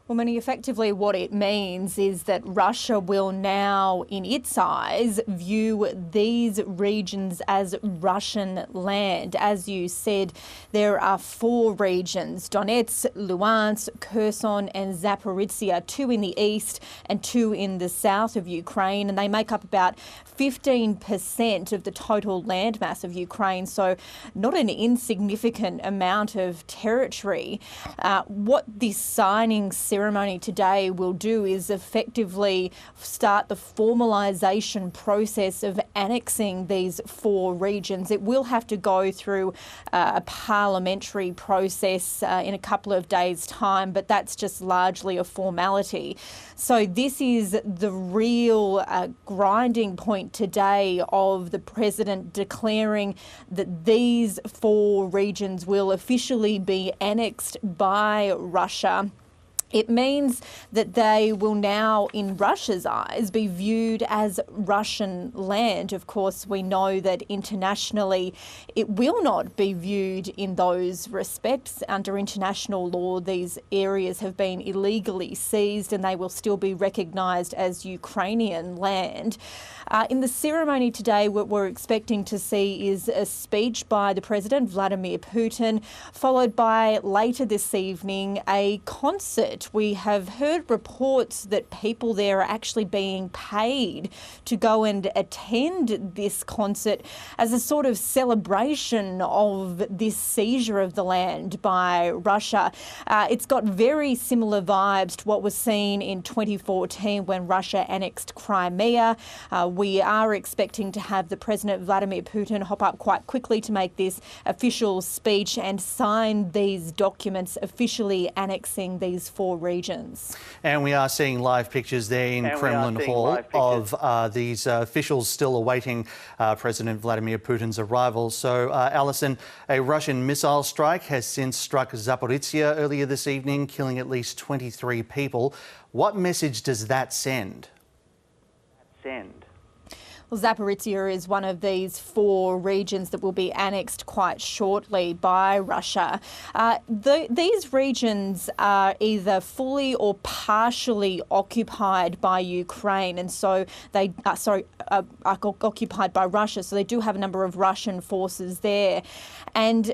Well, Moni, effectively what it means is that Russia will now, in its eyes, view these regions as Russian land. As you said, there are 4 regions: Donetsk, Luhansk, Kherson and Zaporizhzhia, 2 in the east and 2 in the south of Ukraine, and they make up about 15% of the total landmass of Ukraine, so not an insignificant amount of territory. What this signing ceremony today will do is effectively start the formalisation process of annexing these 4 regions. It will have to go through a parliamentary process in a couple of days' time, but that's just largely a formality. So this is the real grinding point today of the president declaring that these 4 regions will officially be annexed by Russia. It means that they will now, in Russia's eyes, be viewed as Russian land. Of course, we know that internationally it will not be viewed in those respects. Under international law, these areas have been illegally seized and they will still be recognised as Ukrainian land. In the ceremony today, what we're expecting to see is a speech by the President, Vladimir Putin, followed by later this evening a concert. We have heard reports that people there are actually being paid to go and attend this concert as a sort of celebration of this seizure of the land by Russia. It's got very similar vibes to what was seen in 2014 when Russia annexed Crimea. We are expecting to have the President Vladimir Putin hop up quite quickly to make this official speech and sign these documents officially annexing these 4 regions. And we are seeing live pictures there in Kremlin Hall of these officials still awaiting President Vladimir Putin's arrival. So, Allyson, a Russian missile strike has since struck Zaporizhzhia earlier this evening, killing at least 23 people. What message does that send? Well, Zaporizhzhia is one of these 4 regions that will be annexed quite shortly by Russia. These regions are either fully or partially occupied by Ukraine, and so they are occupied by Russia. So they do have a number of Russian forces there. And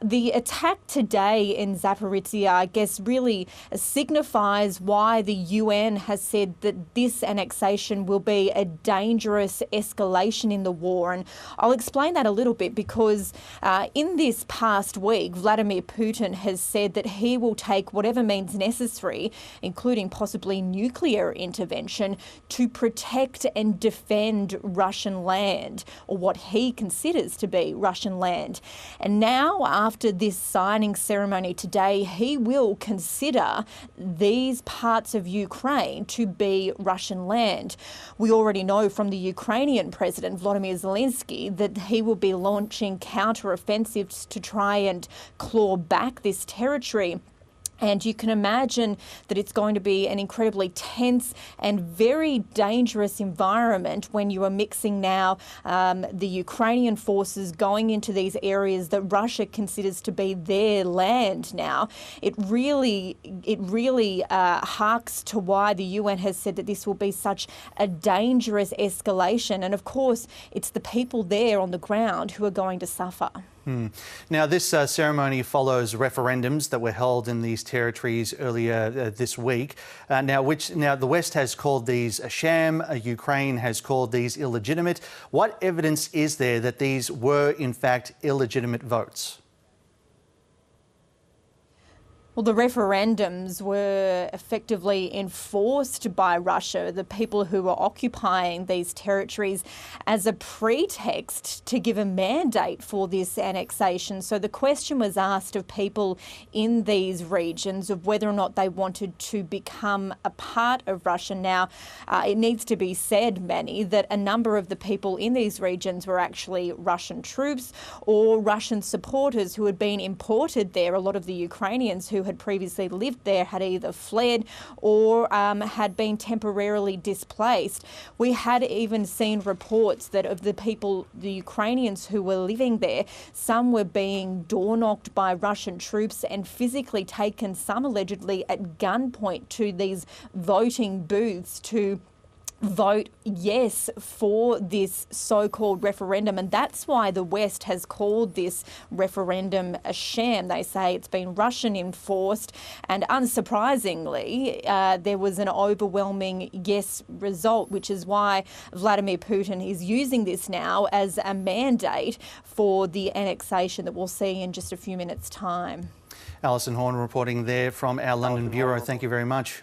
the attack today in Zaporizhzhia, I guess, really signifies why the UN has said that this annexation will be a dangerous escalation in the war. And I'll explain that a little bit because in this past week, Vladimir Putin has said that he will take whatever means necessary, including possibly nuclear intervention, to protect and defend Russian land, or what he considers to be Russian land. And now, after this signing ceremony today, he will consider these parts of Ukraine to be Russian land. We already know from the Ukrainian President, Vladimir Zelensky, that he will be launching counter-offensives to try and claw back this territory. And you can imagine that it's going to be an incredibly tense and very dangerous environment when you are mixing now the Ukrainian forces going into these areas that Russia considers to be their land now. It really harks to why the UN has said that this will be such a dangerous escalation. And of course, it's the people there on the ground who are going to suffer. Now, this ceremony follows referendums that were held in these territories earlier this week. Now, the West has called these a sham. Ukraine has called these illegitimate. What evidence is there that these were, in fact, illegitimate votes? Well, the referendums were effectively enforced by Russia, the people who were occupying these territories, as a pretext to give a mandate for this annexation. So the question was asked of people in these regions of whether or not they wanted to become a part of Russia. Now, it needs to be said, Manny, that a number of the people in these regions were actually Russian troops or Russian supporters who had been imported there. A lot of the Ukrainians who had previously lived there had either fled or had been temporarily displaced. We had even seen reports that of the people, the Ukrainians who were living there, some were being door-knocked by Russian troops and physically taken, some allegedly at gunpoint, to these voting booths to vote yes for this so-called referendum. And that's why the West has called this referendum a sham. They say it's been Russian enforced, and unsurprisingly there was an overwhelming yes result, which is why Vladimir Putin is using this now as a mandate for the annexation that we'll see in just a few minutes' time. Allyson Horn reporting there from our London bureau. Thank you very much.